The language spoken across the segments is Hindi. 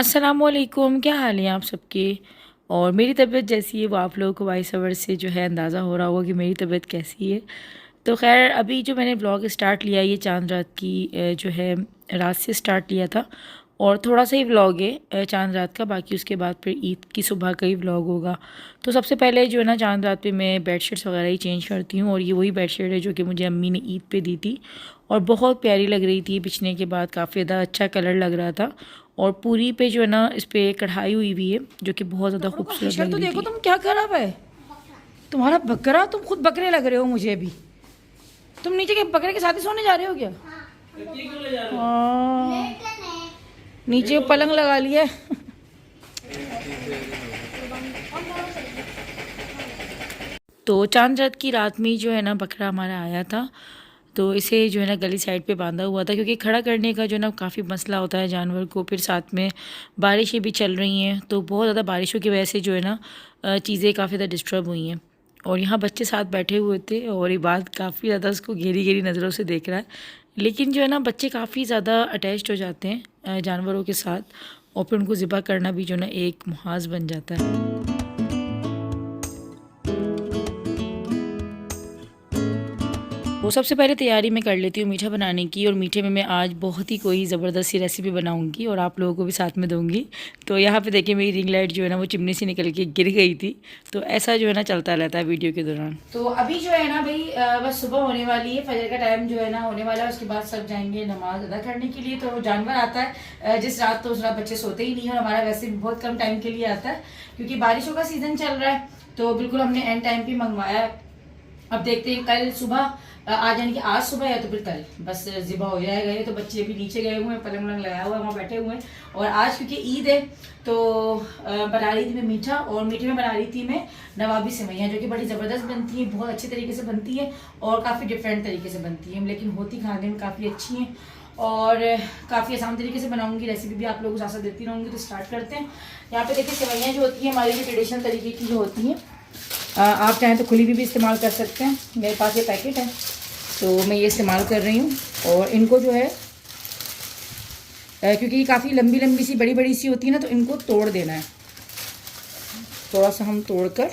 अस्सलामुअलैकुम, क्या हाल है आप सबके। और मेरी तबीयत जैसी है वो आप लोगों को वॉइस ओवर से जो है अंदाज़ा हो रहा होगा कि मेरी तबीयत कैसी है। तो खैर अभी जो मैंने ब्लॉग स्टार्ट लिया ये चांद रात की जो है रात से स्टार्ट लिया था और थोड़ा सा ही व्लॉग है चांद रात का, बाकी उसके बाद फिर ईद की सुबह का ही व्लॉग होगा। तो सबसे पहले जो है ना चांद रात पे मैं बेडशीट्स वगैरह ही चेंज करती हूँ और ये वही बेडशीट है जो कि मुझे अम्मी ने ईद पे दी थी और बहुत प्यारी लग रही थी। बिछने के बाद काफ़ी ज़्यादा अच्छा कलर लग रहा था और पूरी पे जो है ना इस पर कढ़ाई हुई हुई है जो कि बहुत ज़्यादा खूबसूरत लग तो रही देखो थी। तुम क्या खराब है तुम्हारा बकरा। तुम खुद बकरे लग रहे हो मुझे भी। तुम नीचे के बकरे के साथ ही सोने जा रहे हो क्या? हाँ, नीचे पलंग लगा लिया है। तो चांद रात की रात में जो है ना बकरा हमारा आया था, तो इसे जो है ना गली साइड पे बांधा हुआ था क्योंकि खड़ा करने का जो है ना काफ़ी मसला होता है जानवर को। फिर साथ में बारिशें भी चल रही हैं तो बहुत ज़्यादा बारिशों की वजह से जो है ना चीज़ें काफ़ी ज़्यादा डिस्टर्ब हुई हैं। और यहाँ बच्चे साथ बैठे हुए थे और ये बात काफ़ी ज़्यादा उसको घेरी घेरी नज़रों से देख रहा है। लेकिन जो है ना बच्चे काफ़ी ज़्यादा अटैच्ड हो जाते हैं जानवरों के साथ और फिर उनको ज़िबा करना भी जो है ना एक मुहाज बन जाता है। वो सबसे पहले तैयारी मैं कर लेती हूँ मीठा बनाने की और मीठे में मैं आज बहुत ही कोई ज़बरदस्त सी रेसिपी बनाऊँगी और आप लोगों को भी साथ में दूँगी। तो यहाँ पे देखिए मेरी रिंग लाइट जो है ना वो चिमनी से निकल के गिर गई थी। तो ऐसा जो है ना चलता रहता है वीडियो के दौरान। तो अभी जो है ना भाई बस सुबह होने वाली है, फजर का टाइम जो है ना होने वाला है। उसके बाद सब जाएंगे नमाज अदा करने के लिए। तो जानवर आता है जिस रात, तो उस रात बच्चे सोते ही नहीं है और हमारा वैसे भी बहुत कम टाइम के लिए आता है क्योंकि बारिशों का सीजन चल रहा है। तो बिल्कुल हमने एंड टाइम पे मंगवाया। अब देखते हैं कल सुबह आज यानी कि आज सुबह या तो फिर कल बस ज़िबा हो जाएगा। ये तो बच्चे भी नीचे गए हुए हैं, पलंग वलंग लगाया हुआ है, वहाँ बैठे हुए हैं। और आज क्योंकि ईद है तो बना रही थी मैं मीठा, और मीठे में बना रही थी मैं नवाबी सेवइयाँ जो कि बड़ी ज़बरदस्त बनती हैं, बहुत अच्छे तरीके से बनती है और काफ़ी डिफरेंट तरीके से बनती है, लेकिन होती खाने में काफ़ी अच्छी हैं और काफ़ी आसान तरीके से बनाऊंगी। रेसिपी भी आप लोगों को साथ साथ देती रहूँगी। तो स्टार्ट करते हैं। यहाँ पे देखिए सेवइयाँ जो होती हैं हमारी जो ट्रेडिशनल तरीके की जो होती हैं, आप चाहें तो खुली भी इस्तेमाल कर सकते हैं। मेरे पास ये पैकेट है तो मैं ये इस्तेमाल कर रही हूँ। और इनको जो है क्योंकि ये काफ़ी लंबी लंबी सी बड़ी बड़ी सी होती है ना, तो इनको तोड़ देना है। थोड़ा सा हम तोड़ कर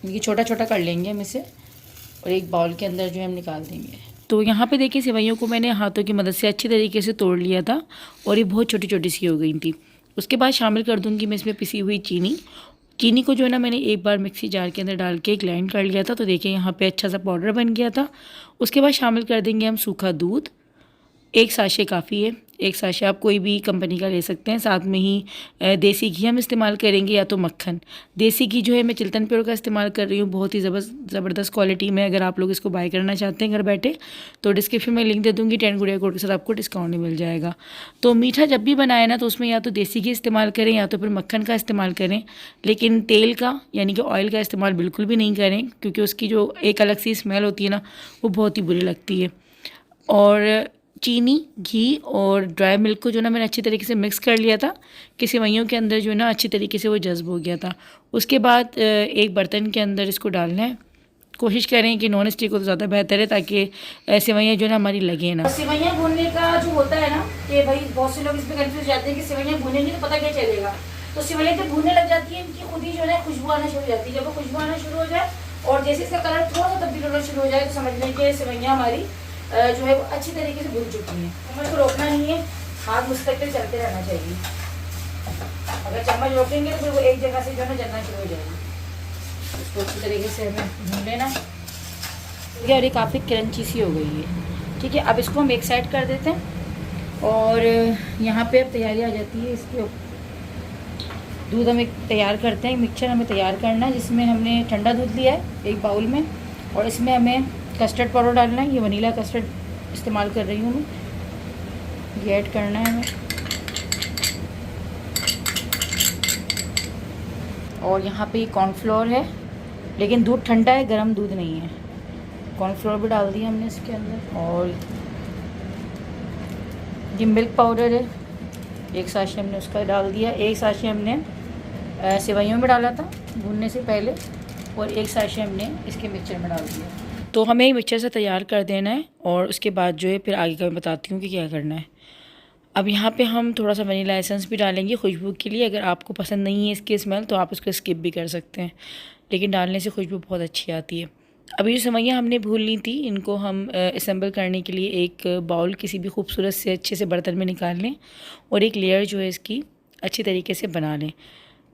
इनकी छोटा छोटा कर लेंगे हम इसे और एक बाउल के अंदर जो है हम निकाल देंगे। तो यहाँ पे देखिए सेवइयों को मैंने हाथों की मदद से अच्छी तरीके से तोड़ लिया था और ये बहुत छोटी छोटी सी हो गई थी। उसके बाद शामिल कर दूँगी मैं इसमें पिसी हुई चीनी। चीनी को जो है ना मैंने एक बार मिक्सी जार के अंदर डाल के ग्राइंड कर लिया था, तो देखिए यहाँ पे अच्छा सा पाउडर बन गया था। उसके बाद शामिल कर देंगे हम सूखा दूध। एक साशे काफ़ी है, एक साशे आप कोई भी कंपनी का ले सकते हैं। साथ में ही देसी घी हम इस्तेमाल करेंगे या तो मक्खन। देसी घी जो है मैं चिल्तन प्योर का इस्तेमाल कर रही हूँ, बहुत ही ज़बरदस्त क्वालिटी में। अगर आप लोग इसको बाय करना चाहते हैं घर बैठे तो डिस्क्रिप्शन में लिंक दे दूँगी, 10 गुड़िया कोड के साथ आपको डिस्काउंट मिल जाएगा। तो मीठा जब भी बनाए ना तो उसमें या तो देसी घी इस्तेमाल करें या तो फिर मक्खन का इस्तेमाल करें, लेकिन तेल का यानी कि ऑयल का इस्तेमाल बिल्कुल भी नहीं करें क्योंकि उसकी जो एक अलग सी स्मेल होती है ना वो बहुत ही बुरी लगती है। और चीनी, घी और ड्राई मिल्क को जो ना मैंने अच्छी तरीके से मिक्स कर लिया था कि सेवइयों के अंदर जो ना अच्छी तरीके से वो जज्ब हो गया था। उसके बाद एक बर्तन के अंदर इसको डालना है। कोशिश करें कि नॉन स्टिक हो तो ज़्यादा बेहतर है ताकि सेवइयाँ जो ना हमारी लगे ना। सेवइयाँ भूनने का जो होता है ना कि भाई बहुत से लोग इसमें कंफ्यूज जाते हैं कि सेवइयाँ भूनेंगे तो पता क्या चलेगा। तो सेवइयाँ जब भूनने लग जाती है इनकी खुद ही जो है खुशबू आना शुरू हो जाती है। जब वो खुशबू आना शुरू हो जाए और जैसे इसका कलर थोड़ा सा तब्दील होना शुरू हो जाए तो समझ लें कि सेवइयाँ हमारी जो है वो अच्छी तरीके से भून चुकी हैं। चम्मच को रोकना नहीं है, हाथ मुस्तकिल चलते रहना चाहिए। अगर चम्मच रोकेंगे तो फिर वो एक जगह से जो है जलना शुरू हो जाएगी। उसको अच्छी तरीके से हमें भून लेना है और ये काफ़ी क्रंची सी हो गई है। ठीक है, अब इसको हम एक साइड कर देते हैं और यहाँ पे अब तैयारी आ जाती है इसके। दूध हम एक तैयार करते हैं, मिक्सचर हमें तैयार करना है जिसमें हमने ठंडा दूध लिया है एक बाउल में और इसमें हमें कस्टर्ड पाउडर डालना है। ये वनीला कस्टर्ड इस्तेमाल कर रही हूँ मैं, ये ऐड करना है हमें। और यहाँ पे कॉर्नफ्लोर है, लेकिन दूध ठंडा है, गर्म दूध नहीं है। कॉर्नफ्लोर भी डाल दिया हमने इसके अंदर। और ये मिल्क पाउडर है, एक साशे हमने उसका डाल दिया। एक साशे हमने सेवइयों में डाला था भूनने से पहले और एक साशे हमने इसके मिक्सचर में डाल दिया। तो हमें मिक्सचर से तैयार कर देना है और उसके बाद जो है फिर आगे का मैं बताती हूँ कि क्या करना है। अब यहाँ पे हम थोड़ा सा वनीला एसेंस भी डालेंगे खुशबू के लिए। अगर आपको पसंद नहीं है इसकी स्मेल तो आप उसको स्किप भी कर सकते हैं, लेकिन डालने से खुशबू बहुत अच्छी आती है। अभी जो सेवइयाँ हमने भून ली थी, इनको हम असेंबल करने के लिए एक बाउल किसी भी खूबसूरत से अच्छे से बर्तन में निकाल लें और एक लेयर जो है इसकी अच्छी तरीके से बना लें।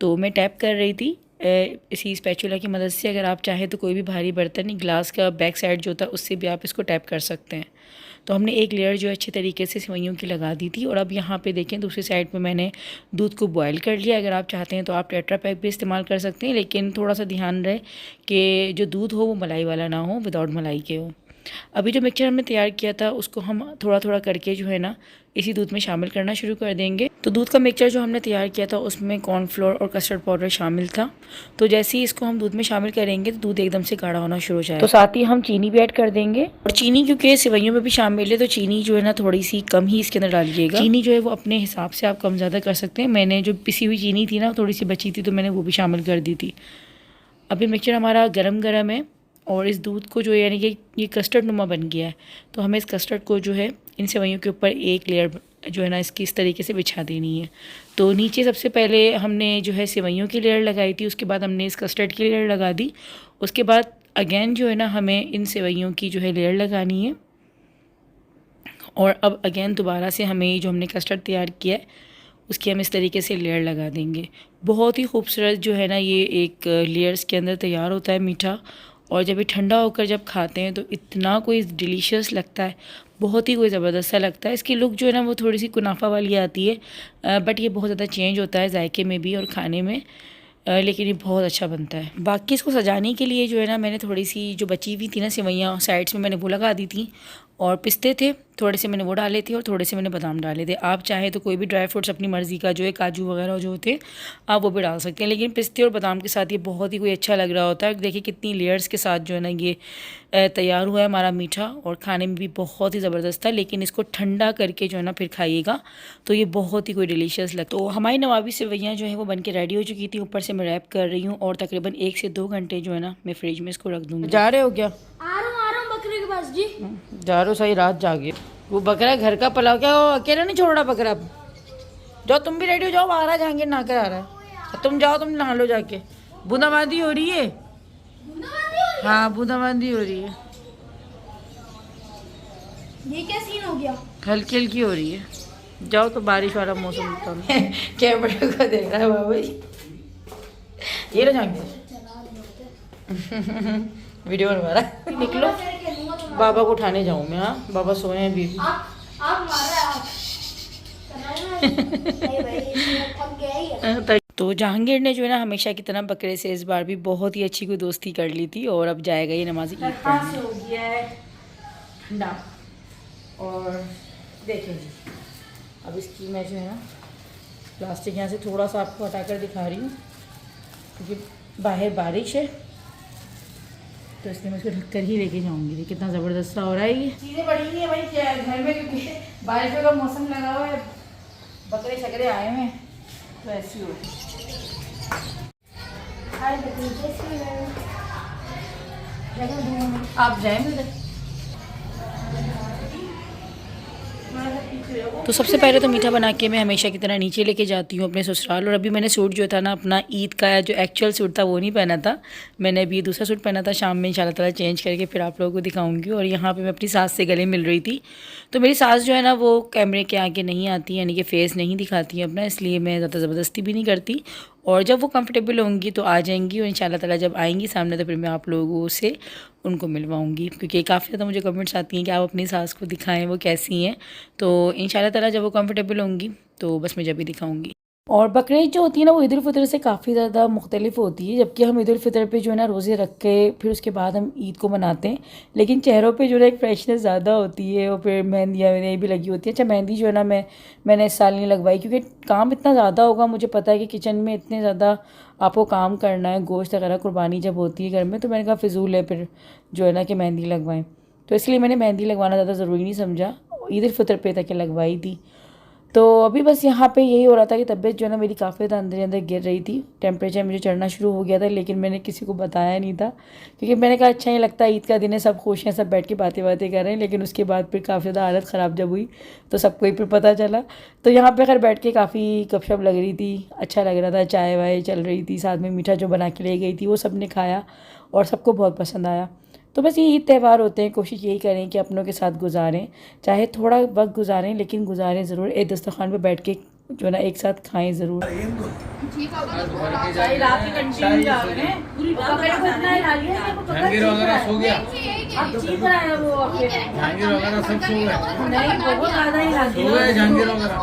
तो मैं टैप कर रही थी इसी स्पैचुला की मदद से। अगर आप चाहें तो कोई भी भारी बर्तन, ग्लास का बैक साइड जो होता है उससे भी आप इसको टैप कर सकते हैं। तो हमने एक लेयर जो अच्छी तरीके से सेवइयों की लगा दी थी। और अब यहाँ पे देखें दूसरी साइड पे मैंने दूध को बॉयल कर लिया। अगर आप चाहते हैं तो आप टेट्रा पैक भी इस्तेमाल कर सकते हैं, लेकिन थोड़ा सा ध्यान रहे कि जो दूध हो वो मलाई वाला ना हो, विदाउट मलाई के हो। अभी जो मिक्सचर हमने तैयार किया था उसको हम थोड़ा थोड़ा करके जो है ना इसी दूध में शामिल करना शुरू कर देंगे। तो दूध का मिक्सचर जो हमने तैयार किया था उसमें कॉर्नफ्लोर और कस्टर्ड पाउडर शामिल था। तो जैसे ही इसको हम दूध में शामिल करेंगे तो दूध एकदम से गाढ़ा होना शुरू हो जाएगा। तो साथ ही हम चीनी भी ऐड कर देंगे। और चीनी क्योंकि सेवइयों में भी शामिल है तो चीनी जो है ना थोड़ी सी कम ही इसके अंदर डालिएगा। चीनी जो है वो अपने हिसाब से आप कम ज़्यादा कर सकते हैं। मैंने जो पिसी हुई चीनी थी ना थोड़ी सी बची थी तो मैंने वो भी शामिल कर दी थी। अभी मिक्सचर हमारा गरम गरम है और इस दूध को जो है यानी कि ये कस्टर्ड नुमा बन गया है। तो हमें इस कस्टर्ड को जो है इन सेवइयों के ऊपर एक लेयर जो है ना इसकी इस तरीके से बिछा देनी है। तो नीचे सबसे पहले हमने जो है सेवइयों की लेयर लगाई थी, उसके बाद हमने इस कस्टर्ड की लेयर लगा दी। उसके बाद अगेन जो है ना हमें इन सेवइयों की जो है लेयर लगानी है। और अब अगेन दोबारा से हमें जो हमने कस्टर्ड तैयार किया है उसकी हम इस तरीके से लेयर लगा देंगे। बहुत ही खूबसूरत जो है ना ये एक लेयर्स के अंदर तैयार होता है मीठा। और जब ये ठंडा होकर जब खाते हैं तो इतना कोई डिलीशियस लगता है, बहुत ही कोई ज़बरदस्त सा लगता है। इसकी लुक जो है ना वो थोड़ी सी कुनाफा वाली आती है, बट ये बहुत ज़्यादा चेंज होता है जायके में भी और खाने में, लेकिन ये बहुत अच्छा बनता है। बाकी इसको सजाने के लिए जो है ना मैंने थोड़ी सी जो बची हुई थी ना सेवइयाँ साइड्स में मैंने वो लगा दी थी। और पिस्ते थे थोड़े से मैंने वो डाले थे और थोड़े से मैंने बादाम डाले थे। आप चाहे तो कोई भी ड्राई फ्रूट्स अपनी मर्ज़ी का जो है काजू वगैरह जो होते हैं आप वो भी डाल सकते हैं, लेकिन पिस्ते और बादाम के साथ ये बहुत ही कोई अच्छा लग रहा होता है। देखिए कितनी लेयर्स के साथ जो है ना ये तैयार हुआ है हमारा मीठा, और खाने में भी बहुत ही ज़बरदस्त था। लेकिन इसको ठंडा करके जो है ना फिर खाइएगा तो ये बहुत ही कोई डिलीशियस लगता है। तो हमारी नवाबी सेवइयाँ जो है वो बन के रेडी हो चुकी थी। ऊपर से मैं रैप कर रही हूँ और तकरीबन 1 से 2 घंटे जो है ना मैं फ्रिज में इसको रख दूँगी। जा रहे हो क्या? आ रहा हूँ बकरे के पास जी। जा रहे हो, सही रात जागे। वो बकरा घर का पलाव क्या वो अकेला नहीं छोड़ रहा बकरा? अब जाओ तुम भी रेडी हो जाओ, आ रहा जहांगीर नहा कर आ रहा है। तुम जाओ, तुम नहा लो जाके। बूंदाबांदी हो रही है। हाँ बूंदाबांदी हो रही है। ये क्या सीन हो गया? हल्की हल्की हो रही है। जाओ तो बारिश वाला मौसम कैमरे को देख रहा है बाबा ये लो जहांगीर वीडियो बनवा रहा है। निकलो बाबा को उठाने जाऊँ मैं। हाँ बाबा सोए हैं अभी। आप मारा नहीं भाई, थक गया ही है। तो जहांगीर ने जो है ना हमेशा की तरह बकरे से इस बार भी बहुत ही अच्छी कोई दोस्ती कर ली थी। और अब जाएगा ये नमाज ईद पढ़ने। हो गया है ठंडा। और देखें जी अब इसकी मैं जो है ना प्लास्टिक यहाँ से थोड़ा सा आपको हटाकर दिखा रही हूँ क्योंकि बाहर बारिश है, तो इसलिए मैं इसको ढककर ही लेके जाऊँगी। देखिए कितना ज़बरदस्त सा हो रहा है। ये चीज़ें पड़ी नहीं है भाई क्या घर में, क्योंकि बारिश का मौसम लगा हुआ है, बकरे शकरे आए हुए हैं तो ऐसी हो। आप जाएंगे तो सबसे पहले तो मीठा बना के मैं हमेशा की तरह नीचे लेके जाती हूँ अपने ससुराल। और अभी मैंने सूट जो था ना अपना ईद का जो एक्चुअल सूट था वो नहीं पहना था, मैंने अभी दूसरा सूट पहना था। शाम में इंशाल्लाह ताला चेंज करके फिर आप लोगों को दिखाऊंगी। और यहाँ पे मैं अपनी सास से गले मिल रही थी। तो मेरी सास जो है ना वो कैमरे के आगे नहीं आती, यानी कि फ़ेस नहीं दिखाती है अपना, इसलिए मैं ज़्यादा ज़बरदस्ती भी नहीं करती। और जब वो कंफर्टेबल होंगी तो आ जाएंगी, और इंशाल्लाह ताला जब आएंगी सामने तो फिर मैं आप लोगों से उनको मिलवाऊंगी। क्योंकि काफ़ी ज़्यादा मुझे कमेंट्स आती हैं कि आप अपनी सास को दिखाएं वो कैसी हैं। तो इंशाल्लाह ताला जब वो कंफर्टेबल होंगी तो बस मैं जब भी दिखाऊंगी। और बकरीद जो होती है ना वो ईद उल फितर से काफ़ी ज़्यादा मुख्तलिफ होती है। जबकि हम ईद उल फितर पे जो है ना रोज़े रख के फिर उसके बाद हम ईद को मनाते हैं, लेकिन चेहरों पे जो है एक फ्रेशनेस ज़्यादा होती है। और फिर मेहंदियाँ भी लगी होती है। अच्छा मेहंदी जो है ना मैंने इस साल नहीं लगवाई क्योंकि काम इतना ज़्यादा होगा। मुझे पता है कि किचन में इतने ज़्यादा आपको काम करना है, गोश्त वगैरह कुर्बानी जब होती है घर में, तो मैंने कहा फ़िजूल है फिर जो है ना कि मेहंदी लगवाएं। तो इसलिए मैंने मेहंदी लगवाना ज़्यादा ज़रूरी नहीं समझा, ईद उल फितर पे तक लगवाई थी। तो अभी बस यहाँ पे यही हो रहा था कि तबीयत जो है ना मेरी काफ़ी ज़्यादा अंदर ही अंदर गिर रही थी, टेम्परेचर मुझे चढ़ना शुरू हो गया था, लेकिन मैंने किसी को बताया नहीं था क्योंकि मैंने कहा अच्छा नहीं लगता, ईद का दिन है, सब खुश हैं, सब बैठ के बातें कर रहे हैं। लेकिन उसके बाद फिर काफ़ी ज़्यादा हालत ख़राब जब हुई तो सबको ही फिर पता चला। तो यहाँ पर खैर बैठ के काफ़ी गपशप लग रही थी, अच्छा लग रहा था, चाय वाय चल रही थी, साथ में मीठा जो बना के ले गई थी वो सब ने खाया और सबको बहुत पसंद आया। तो बस ये ईद त्यौहार होते हैं, कोशिश यही करें कि अपनों के साथ गुजारें, चाहे थोड़ा वक्त गुजारें लेकिन गुजारें ज़रूर। एक दस्तरखान पे बैठ के जो है ना एक साथ खाएं ज़रूर। रात की कंटिन्यू जा रहे हैं, पूरी रात इतना हिला लिया है, जहांगीर वगैरह सो गया, अब चीख रहा है वो आपके। जहांगीर वगैरह सब सो गए, नहीं बहुत ज़्यादा हिला सो दिया गए जहांगीर वगैरह।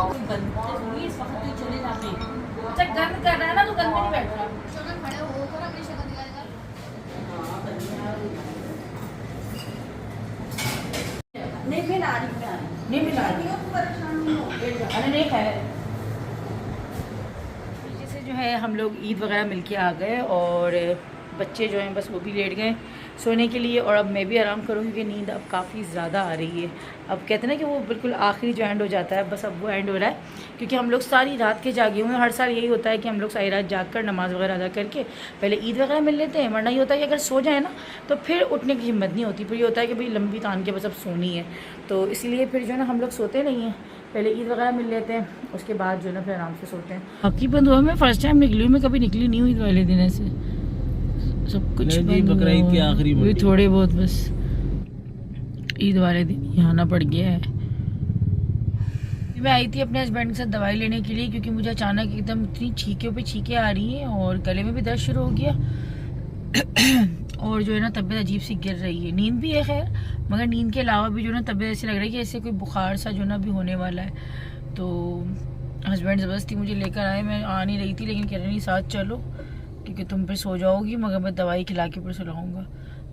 इस वक्त तो चले जाते हैं। अच्छा गंद कर रहा है ना, तो गंद में नहीं बैठ रहा। नहीं मिला रही, नहीं मिला रही, अरे नहीं है। जैसे जो है हम लोग ईद वगैरह मिलके आ गए और बच्चे जो हैं बस वो भी लेट गए सोने के लिए, और अब मैं भी आराम करूँ क्योंकि नींद अब काफ़ी ज़्यादा आ रही है। अब कहते हैं ना कि वो बिल्कुल आखिरी जो एंड हो जाता है, बस अब वो एंड हो रहा है क्योंकि हम लोग सारी रात के जागे हुए हैं। हर साल यही होता है कि हम लोग सारी रात जाग कर नमाज़ वगैरह अदा करके पहले ईद वगैरह मिल लेते हैं, वरना ये होता है कि अगर सो जाए ना तो फिर उठने की हिम्मत नहीं होती, फिर ये होता है कि भाई लंबी तान के बस अब सोनी है। तो इसीलिए फिर जो है ना हम लोग सोते नहीं हैं, पहले ईद वगैरह मिल लेते हैं, उसके बाद जो है ना फिर आराम से सोते हैं। बाकी बंद हुआ, मैं फ़र्स्ट टाइम निकली हूँ, मैं कभी निकली नहीं हुई ईद वाले दिन ऐसे, सब कुछ बकरा ईद की आखिरी वही थोड़े बहुत बस ईद वाले दिन यहाँ आना पड़ गया है। मैं आई थी अपने हस्बैंड के साथ दवाई लेने के लिए क्योंकि मुझे अचानक एकदम इतनी छींके पे छींके आ रही हैं और गले में भी दर्द शुरू हो गया और जो है ना तबीयत अजीब सी गिर रही है। नींद भी है खैर, मगर नींद के अलावा भी जो है ना तबीयत ऐसी लग रही है कि ऐसे कोई बुखार सा जो ना भी होने वाला है। तो हस्बैंड ज़बरदस्ती मुझे लेकर आए, मैं आ नहीं रही थी लेकिन कह रहे नहीं साथ चलो क्योंकि तुम फिर सो जाओगी, मगर मैं दवाई खिला के फिर सुलाऊँगा।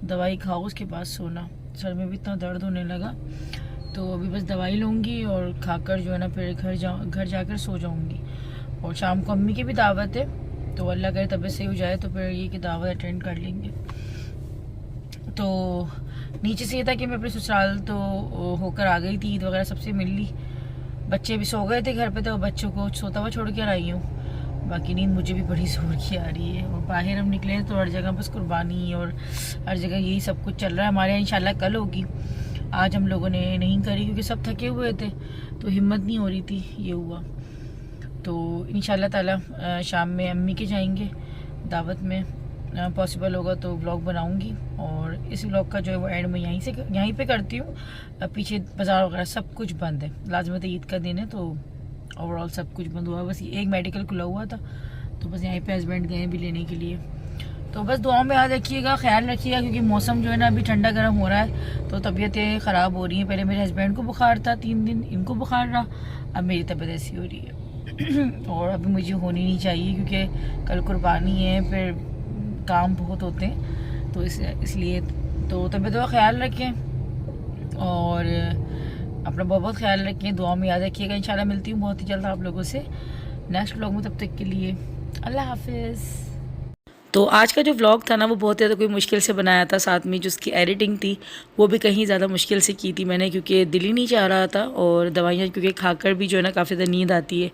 दवाई खाओ उसके बाद सोना। सर में भी इतना दर्द होने लगा तो अभी बस दवाई लूँगी और खाकर जो है ना फिर घर जाकर सो जाऊँगी। और शाम को अम्मी की भी दावत है, तो अल्लाह करे तबीयत सही हो जाए तो फिर ये कि दावत अटेंड कर लेंगे। तो नीचे से ये था कि मैं अपने ससुराल तो होकर आ गई थी, ईद वगैरह सबसे मिल ली, बच्चे भी सो गए थे घर पे, तो बच्चों को सोता हुआ छोड़ कर आई हूँ। बाकी नींद मुझे भी बड़ी जोर की आ रही है और बाहर हम निकले हैं तो हर जगह बस कुर्बानी और हर जगह यही सब कुछ चल रहा है। हमारे यहाँ इंशाल्लाह कल होगी, आज हम लोगों ने नहीं करी क्योंकि सब थके हुए थे तो हिम्मत नहीं हो रही थी, ये हुआ। तो इंशाल्लाह ताला शाम में अम्मी के जाएंगे दावत में, पॉसिबल होगा तो व्लॉग बनाऊंगी। और इस व्लॉग का जो है वो एंड में यहीं पे करती हूँ। पीछे बाज़ार वगैरह सब कुछ बंद है, लाजमत ईद का दिन है तो ओवरऑल सब कुछ बंद हुआ है, बस एक मेडिकल खुला हुआ था तो बस यहीं पे हस्बैंड गए भी लेने के लिए। तो बस दुआओं में याद रखिएगा, ख्याल रखिएगा क्योंकि मौसम जो है ना अभी ठंडा गर्म हो रहा है तो तबीयतें ख़राब हो रही हैं। पहले मेरे हस्बैंड को बुखार था 3 दिन, इनको बुखार रहा, अब मेरी तबीयत ऐसी हो रही है और अभी मुझे होनी नहीं चाहिए क्योंकि कल कुर्बानी है, फिर काम बहुत होते हैं तो इसलिए तो तबीयत का ख्याल रखें और अपना बहुत ख्याल रखें, दुआ में याद रखिएगा। इंशाल्लाह मिलती हूँ बहुत ही जल्द आप लोगों से नेक्स्ट व्लॉग में, तब तक के लिए अल्लाह हाफिज़। तो आज का जो व्लॉग था ना वो बहुत ज़्यादा कोई मुश्किल से बनाया था, साथ में जो उसकी एडिटिंग थी वो भी कहीं ज़्यादा मुश्किल से की थी मैंने क्योंकि दिल ही नहीं चाह रहा था और दवाइयाँ क्योंकि खाकर भी जो है ना काफ़ी ज़्यादा नींद आती है।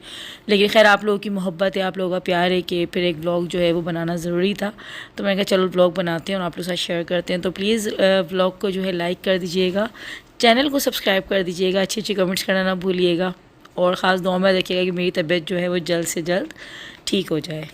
लेकिन खैर आप लोगों की मोहब्बत है, आप लोगों का प्यार है कि फिर एक व्लॉग जो है वो बनाना ज़रूरी था, तो मैंने कहा चलो व्लॉग बनाते हैं और आप लोग के साथ शेयर करते हैं। तो प्लीज़ व्लॉग को जो है लाइक कर दीजिएगा, चैनल को सब्सक्राइब कर दीजिएगा, अच्छे अच्छे कमेंट्स करना ना भूलिएगा और ख़ास दुआ में रखिएगा कि मेरी तबीयत जो है वो जल्द से जल्द ठीक हो जाए।